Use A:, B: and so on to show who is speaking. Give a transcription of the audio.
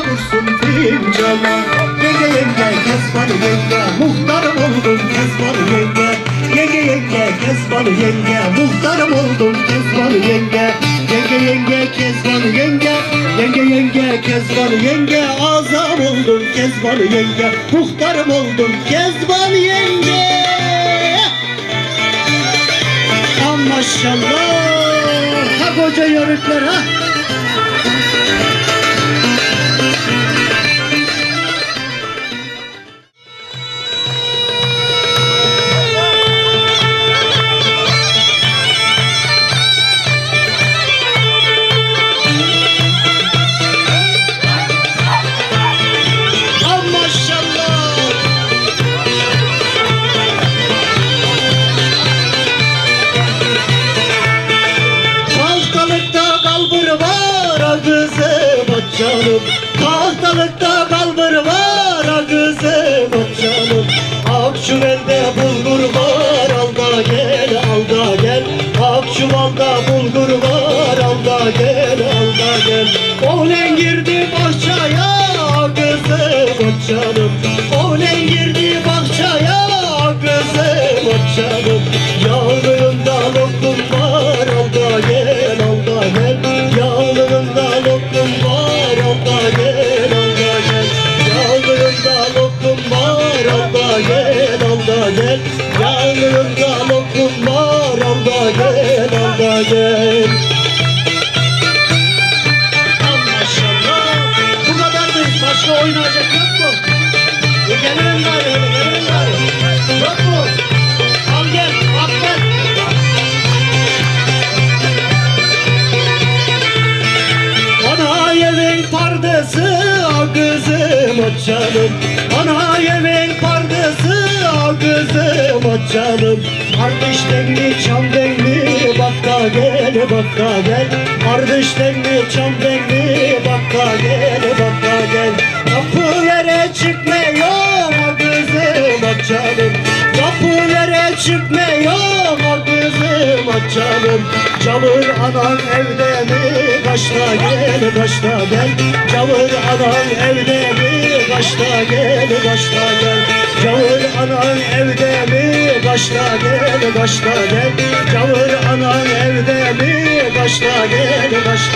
A: dursun fincana. Yenge yenge Kezban yenge, muhtarım oldum Kezban yenge. Yenge yenge Kezban yenge, muhtarım oldum Kezban yenge. Yenge yenge Kezban yenge, yenge yenge Kezban yenge, azam oldum Kezban yenge, muhtarım oldum Kezban yenge. Maşallah, ha koca yörükler ha. Tahtalıkta kalbur var ha kızım canım. Akçuvalda bulgur var, al da gel, al da gel. Akçuvalda bulgur var, al da gel, al da gel. Oğlan girdi bahçaya kızım canım. Oğlan girdi bahçaya kızım canım. Yağlığında lokum var, al da gel, al da gel. Yağlığında lokum var, al da gel, al da gel. Yağlığında lokum var, al da gel, al da gel. Yağlığında lokum var, al da gel, al da gel. Maşallah, bu kadar mı? Başka oynayacak yok mu? Gelelim gari, gelelim gari. Yok mu? Al gel, al gel. Ana evin pardesi kızım canım. Ana evin pardesi kızım canım. Kardeş denli çam denli, bak da gel, bak da gel. Kardeş denli çam denli, bak da gel, bak da gel. Kapılara çıkmıyor kızım canım. Kapılara çıkmıyor kızım canım. Çavur anan evde mi? Kaçta gel, kaçta gel. Çavur anan evde mi? Kaçta gel, kaçta gel. Çavur anan evde mi? Kaçta gel, kaçta gel. Çavur anan evde mi? Kaçta gel, kaçta